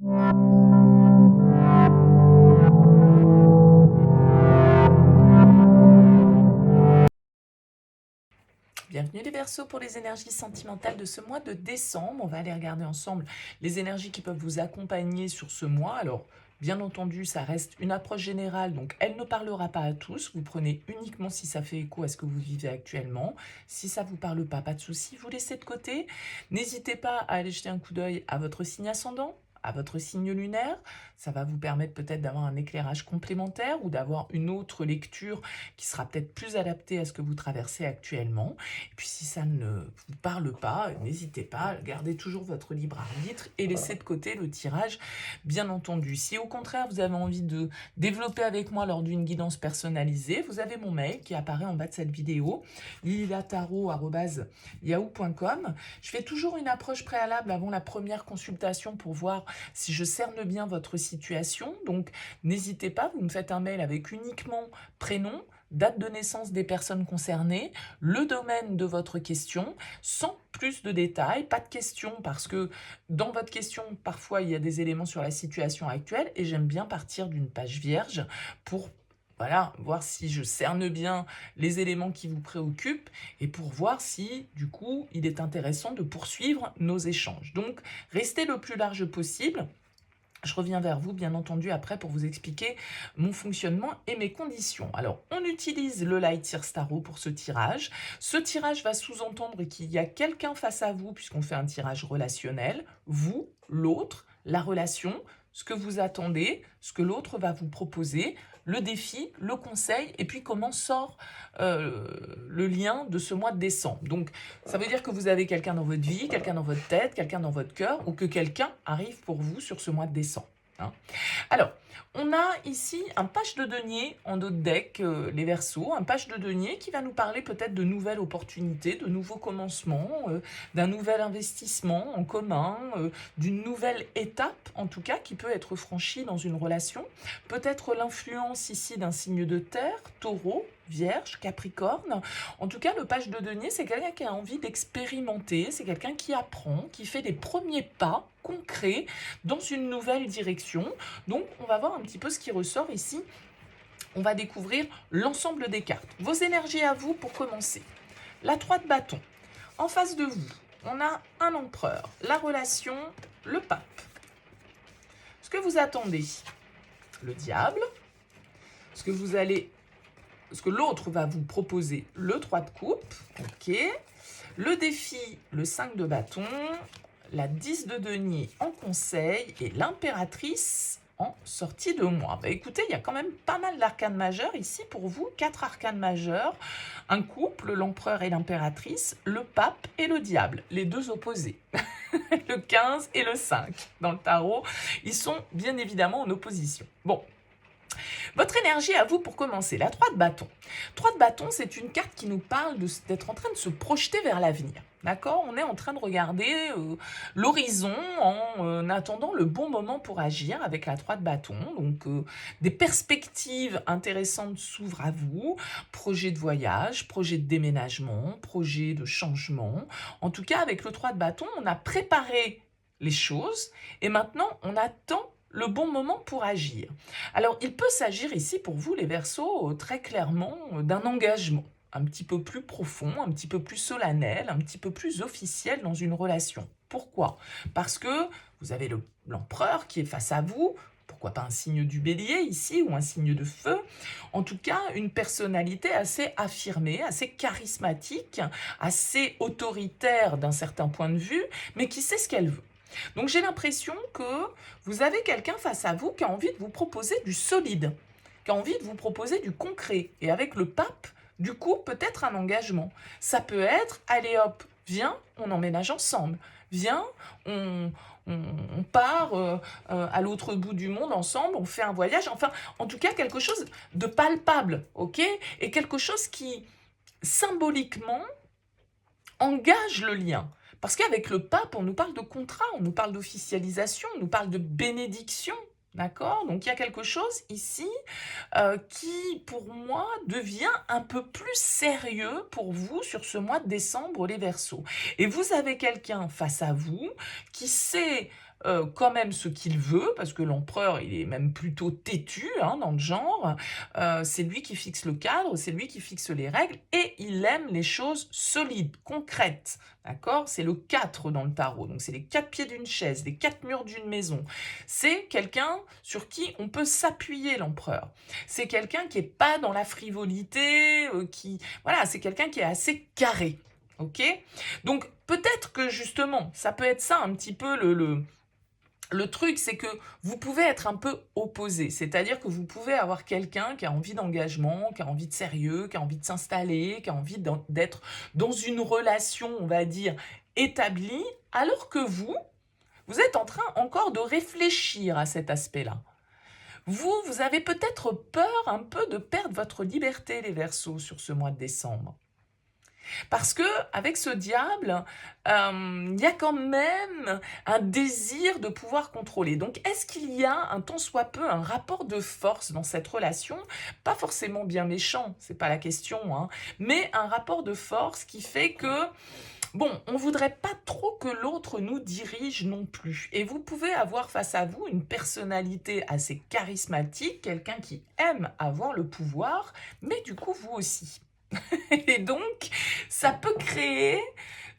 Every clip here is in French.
Bienvenue les Verseaux pour les énergies sentimentales de ce mois de décembre. On va aller regarder ensemble les énergies qui peuvent vous accompagner sur ce mois. Alors, bien entendu, ça reste une approche générale, donc elle ne parlera pas à tous. Vous prenez uniquement si ça fait écho à ce que vous vivez actuellement. Si ça ne vous parle pas de souci, vous laissez de côté. N'hésitez pas à aller jeter un coup d'œil à votre signe ascendant, à votre signe lunaire. Ça va vous permettre peut-être d'avoir un éclairage complémentaire ou d'avoir une autre lecture qui sera peut-être plus adaptée à ce que vous traversez actuellement. Et puis si ça ne vous parle pas, n'hésitez pas, gardez toujours votre libre arbitre et laissez de côté le tirage, bien entendu. Si au contraire vous avez envie de développer avec moi lors d'une guidance personnalisée, vous avez mon mail qui apparaît en bas de cette vidéo, lililataro@yahoo.com. Je fais toujours une approche préalable avant la première consultation pour voir si je cerne bien votre situation. Donc n'hésitez pas, vous me faites un mail avec uniquement prénom, date de naissance des personnes concernées, le domaine de votre question, sans plus de détails, pas de questions, parce que dans votre question, parfois, il y a des éléments sur la situation actuelle, et j'aime bien partir d'une page vierge pour voilà, voir si je cerne bien les éléments qui vous préoccupent, et pour voir si, du coup, il est intéressant de poursuivre nos échanges. Donc, restez le plus large possible. Je reviens vers vous, bien entendu, après pour vous expliquer mon fonctionnement et mes conditions. Alors, on utilise le Light Year Tarot pour ce tirage. Ce tirage va sous-entendre qu'il y a quelqu'un face à vous, puisqu'on fait un tirage relationnel. Vous, l'autre, la relation, ce que vous attendez, ce que l'autre va vous proposer, le défi, le conseil, et puis comment sort le lien de ce mois de décembre. Donc, ça veut dire que vous avez quelqu'un dans votre vie, quelqu'un dans votre tête, quelqu'un dans votre cœur, ou que quelqu'un arrive pour vous sur ce mois de décembre. Hein. Alors, on a ici un page de denier en dos de deck, les Verseaux, un page de denier qui va nous parler peut-être de nouvelles opportunités, de nouveaux commencements, d'un nouvel investissement en commun, d'une nouvelle étape, en tout cas, qui peut être franchie dans une relation. Peut-être l'influence ici d'un signe de terre, Taureau, Vierge, Capricorne. En tout cas, le page de denier, c'est quelqu'un qui a envie d'expérimenter, c'est quelqu'un qui apprend, qui fait des premiers pas concrets dans une nouvelle direction. Donc, on va voir un petit peu ce qui ressort ici. On va découvrir l'ensemble des cartes. Vos énergies à vous pour commencer. La 3 de bâton. En face de vous, on a un empereur, la relation, le pape. Ce que vous attendez, le diable. Ce que l'autre va vous proposer, le 3 de coupe, ok. Le défi, le 5 de bâton, la 10 de denier en conseil et l'impératrice en sortie de mois. Bah écoutez, il y a quand même pas mal d'arcanes majeures ici pour vous, 4 arcanes majeures, un couple, l'empereur et l'impératrice, le pape et le diable, les deux opposés. Le 15 et le 5 dans le tarot, ils sont bien évidemment en opposition. Bon. Votre énergie à vous pour commencer, la 3 de bâton. 3 de bâton, c'est une carte qui nous parle d'être en train de se projeter vers l'avenir. D'accord? On est en train de regarder l'horizon en attendant le bon moment pour agir avec la 3 de bâton. Donc, des perspectives intéressantes s'ouvrent à vous. Projet de voyage, projet de déménagement, projet de changement. En tout cas, avec le 3 de bâton, on a préparé les choses et maintenant, on attend le bon moment pour agir. Alors, il peut s'agir ici pour vous, les Verseaux, très clairement d'un engagement un petit peu plus profond, un petit peu plus solennel, un petit peu plus officiel dans une relation. Pourquoi? Parce que vous avez l'empereur qui est face à vous, pourquoi pas un signe du bélier ici, ou un signe de feu, en tout cas une personnalité assez affirmée, assez charismatique, assez autoritaire d'un certain point de vue, mais qui sait ce qu'elle veut. Donc j'ai l'impression que vous avez quelqu'un face à vous qui a envie de vous proposer du solide, qui a envie de vous proposer du concret. Et avec le pape, du coup, peut-être un engagement. Ça peut être, allez hop, viens, on emménage ensemble. Viens, on part à l'autre bout du monde ensemble, on fait un voyage. Enfin, en tout cas, quelque chose de palpable, ok? Et quelque chose qui, symboliquement, engage le lien. Parce qu'avec le pape, on nous parle de contrat, on nous parle d'officialisation, on nous parle de bénédiction, d'accord? Donc il y a quelque chose ici qui, pour moi, devient un peu plus sérieux pour vous sur ce mois de décembre, les Verseaux. Et vous avez quelqu'un face à vous qui sait quand même ce qu'il veut, parce que l'empereur, il est même plutôt têtu, hein, dans le genre. C'est lui qui fixe le cadre, c'est lui qui fixe les règles, et il aime les choses solides, concrètes. D'accord? C'est le 4 dans le tarot, donc c'est les 4 pieds d'une chaise, les 4 murs d'une maison. C'est quelqu'un sur qui on peut s'appuyer, l'empereur. C'est quelqu'un qui est pas dans la frivolité, voilà, c'est quelqu'un qui est assez carré. Ok? Donc peut-être que justement, ça peut être ça un petit peu le truc, c'est que vous pouvez être un peu opposé, c'est-à-dire que vous pouvez avoir quelqu'un qui a envie d'engagement, qui a envie de sérieux, qui a envie de s'installer, qui a envie d'être dans une relation, on va dire, établie, alors que vous êtes en train encore de réfléchir à cet aspect-là. Vous avez peut-être peur un peu de perdre votre liberté, les Verseaux, sur ce mois de décembre. Parce que avec ce diable, il y a quand même un désir de pouvoir contrôler. Donc, est-ce qu'il y a un tant soit peu un rapport de force dans cette relation? Pas forcément bien méchant, c'est pas la question, hein, mais un rapport de force qui fait que, bon, on voudrait pas trop que l'autre nous dirige non plus. Et vous pouvez avoir face à vous une personnalité assez charismatique, quelqu'un qui aime avoir le pouvoir, mais du coup, vous aussi. Et donc, ça peut créer,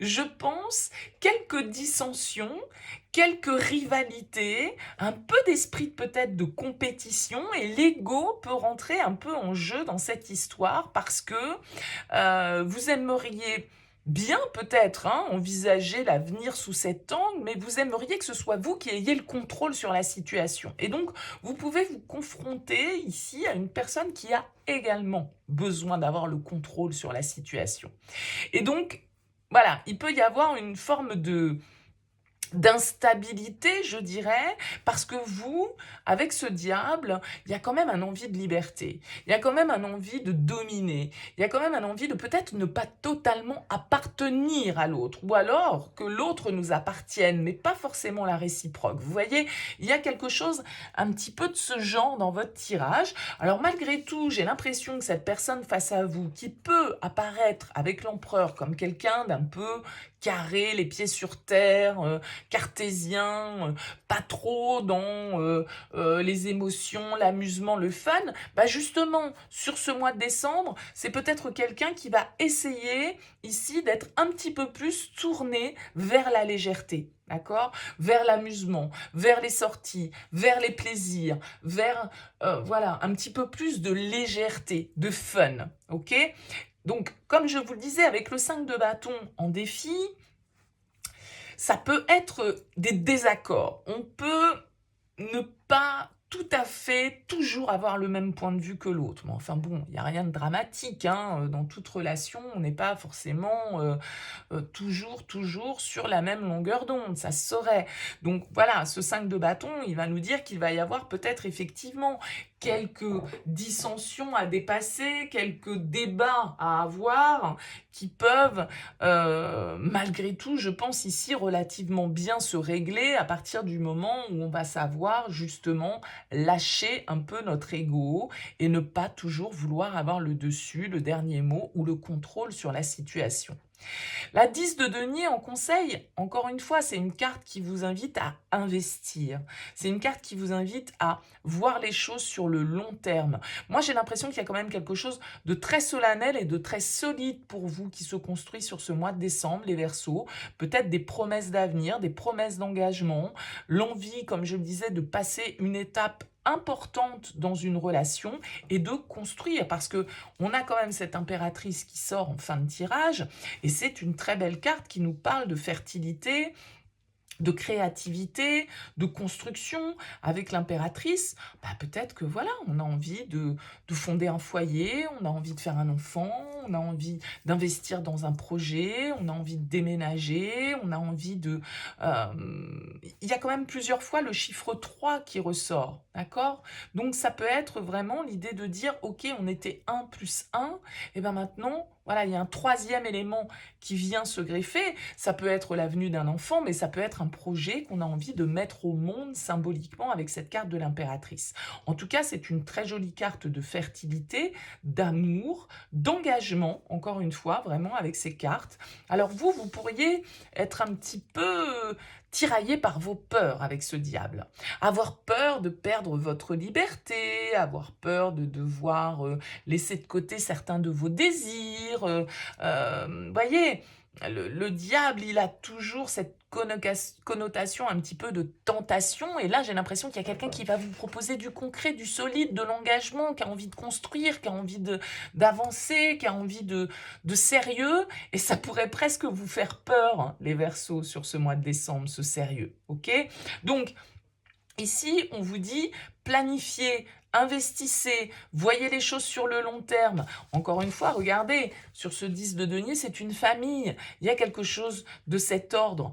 je pense, quelques dissensions, quelques rivalités, un peu d'esprit peut-être de compétition, et l'ego peut rentrer un peu en jeu dans cette histoire parce que vous aimeriez bien peut-être envisager l'avenir sous cet angle, mais vous aimeriez que ce soit vous qui ayez le contrôle sur la situation. Et donc, vous pouvez vous confronter ici à une personne qui a également besoin d'avoir le contrôle sur la situation. Et donc, voilà, il peut y avoir une forme d'instabilité, je dirais, parce que vous, avec ce diable, il y a quand même un envie de liberté, il y a quand même un envie de dominer, il y a quand même un envie de peut-être ne pas totalement appartenir à l'autre, ou alors que l'autre nous appartienne, mais pas forcément la réciproque. Vous voyez, il y a quelque chose un petit peu de ce genre dans votre tirage. Alors malgré tout, j'ai l'impression que cette personne face à vous, qui peut apparaître avec l'empereur comme quelqu'un d'un peu carré, les pieds sur terre, cartésien, pas trop dans les émotions, l'amusement, le fun, bah justement, sur ce mois de décembre, c'est peut-être quelqu'un qui va essayer ici d'être un petit peu plus tourné vers la légèreté. D'accord? Vers l'amusement, vers les sorties, vers les plaisirs, vers voilà, un petit peu plus de légèreté, de fun. Ok? Donc, comme je vous le disais, avec le 5 de bâton en défi, ça peut être des désaccords. On peut ne pas tout à fait toujours avoir le même point de vue que l'autre. Mais enfin bon, il n'y a rien de dramatique, hein. Dans toute relation, on n'est pas forcément toujours sur la même longueur d'onde, ça se saurait. Donc voilà, ce 5 de bâton, il va nous dire qu'il va y avoir peut-être effectivement quelques dissensions à dépasser, quelques débats à avoir qui peuvent, malgré tout, je pense ici, relativement bien se régler à partir du moment où on va savoir justement lâcher un peu notre ego et ne pas toujours vouloir avoir le dessus, le dernier mot ou le contrôle sur la situation. La 10 de denier en conseil, encore une fois, c'est une carte qui vous invite à investir. C'est une carte qui vous invite à voir les choses sur le long terme. Moi, j'ai l'impression qu'il y a quand même quelque chose de très solennel et de très solide pour vous qui se construit sur ce mois de décembre, les Verseaux. Peut-être des promesses d'avenir, des promesses d'engagement, l'envie, comme je le disais, de passer une étape importante dans une relation et de construire, parce que on a quand même cette impératrice qui sort en fin de tirage et c'est une très belle carte qui nous parle de fertilité, de créativité, de construction. Avec l'impératrice, bah peut-être que voilà, on a envie de fonder un foyer, on a envie de faire un enfant, on a envie d'investir dans un projet, on a envie de déménager, on a envie de... Il y a quand même plusieurs fois le chiffre 3 qui ressort, d'accord? Donc ça peut être vraiment l'idée de dire, ok, on était 1 plus 1, et bien maintenant, voilà, il y a un troisième élément qui vient se greffer. Ça peut être la venue d'un enfant, mais ça peut être un projet qu'on a envie de mettre au monde symboliquement avec cette carte de l'impératrice. En tout cas, c'est une très jolie carte de fertilité, d'amour, d'engagement, encore une fois, vraiment avec ces cartes. Alors vous pourriez être un petit peu tiraillé par vos peurs avec ce diable. Avoir peur de perdre votre liberté, avoir peur de devoir laisser de côté certains de vos désirs. Voyez, le diable, il a toujours cette connotation un petit peu de tentation. Et là, j'ai l'impression qu'il y a quelqu'un qui va vous proposer du concret, du solide, de l'engagement, qui a envie de construire, qui a envie d'avancer, qui a envie de sérieux. Et ça pourrait presque vous faire peur, hein, les Verseaux, sur ce mois de décembre, ce sérieux. Ok? Donc, ici, on vous dit planifiez, investissez, voyez les choses sur le long terme. Encore une fois, regardez, sur ce 10 de denier, c'est une famille. Il y a quelque chose de cet ordre.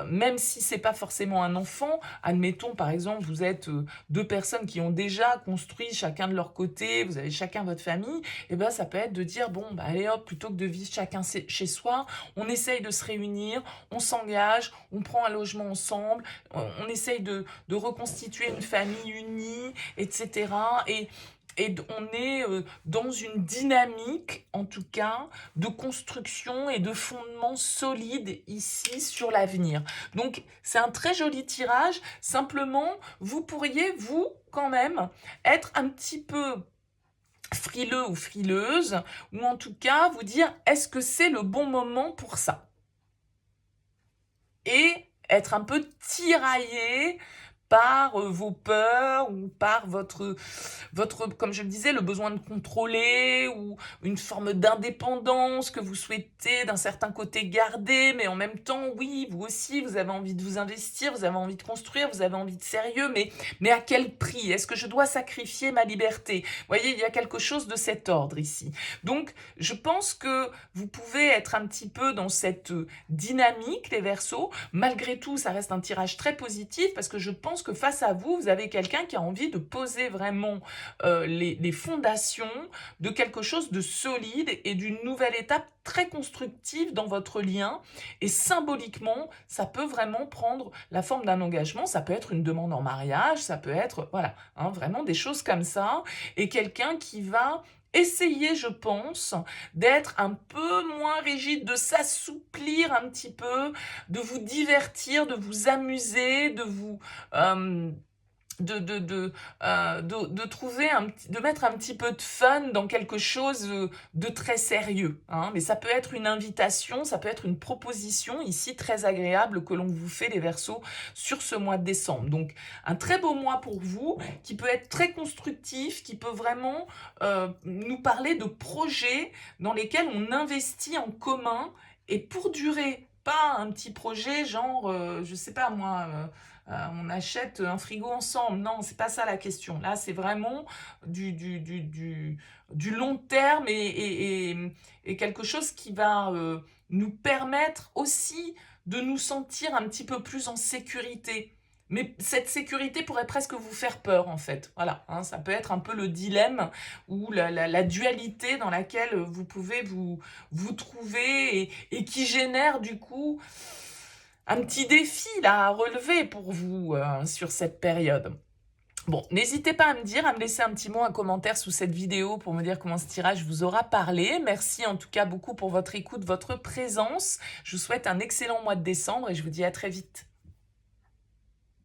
Même si c'est pas forcément un enfant, admettons par exemple, vous êtes deux personnes qui ont déjà construit chacun de leur côté, vous avez chacun votre famille, et ben ça peut être de dire, bon, bah, allez hop, plutôt que de vivre chacun chez soi, on essaye de se réunir, on s'engage, on prend un logement ensemble, on essaye de reconstituer une famille unie, etc. Et on est dans une dynamique, en tout cas, de construction et de fondement solide ici sur l'avenir. Donc, c'est un très joli tirage. Simplement, vous pourriez, vous, quand même, être un petit peu frileux ou frileuse, ou en tout cas, vous dire, est-ce que c'est le bon moment pour ça? Et être un peu tiraillé par vos peurs ou par votre, comme je le disais, le besoin de contrôler ou une forme d'indépendance que vous souhaitez d'un certain côté garder, mais en même temps, oui, vous aussi, vous avez envie de vous investir, vous avez envie de construire, vous avez envie de sérieux, mais à quel prix? Est-ce que je dois sacrifier ma liberté? Vous voyez, il y a quelque chose de cet ordre ici. Donc, je pense que vous pouvez être un petit peu dans cette dynamique, les Verseaux. Malgré tout, ça reste un tirage très positif parce que je pense que face à vous, vous avez quelqu'un qui a envie de poser vraiment les fondations de quelque chose de solide et d'une nouvelle étape très constructive dans votre lien. Et symboliquement, ça peut vraiment prendre la forme d'un engagement. Ça peut être une demande en mariage, ça peut être, voilà, hein, vraiment des choses comme ça. Et quelqu'un qui va essayer, je pense, d'être un peu moins rigide, de s'assouplir un petit peu, de vous divertir, de vous amuser, de vous... de trouver de mettre un petit peu de fun dans quelque chose de très sérieux, hein. Mais ça peut être une invitation, ça peut être une proposition ici très agréable que l'on vous fait, les Verseaux, sur ce mois de décembre. Donc un très beau mois pour vous, qui peut être très constructif, qui peut vraiment nous parler de projets dans lesquels on investit en commun et pour durer. Pas un petit projet genre, je sais pas moi, on achète un frigo ensemble. Non, c'est pas ça la question. Là, c'est vraiment du long terme et quelque chose qui va nous permettre aussi de nous sentir un petit peu plus en sécurité. Mais cette sécurité pourrait presque vous faire peur, en fait. Voilà, hein, ça peut être un peu le dilemme ou la dualité dans laquelle vous pouvez vous trouver et qui génère du coup un petit défi là à relever pour vous sur cette période. Bon, n'hésitez pas à me dire, à me laisser un petit mot, un commentaire sous cette vidéo pour me dire comment ce tirage vous aura parlé. Merci en tout cas beaucoup pour votre écoute, votre présence. Je vous souhaite un excellent mois de décembre et je vous dis à très vite.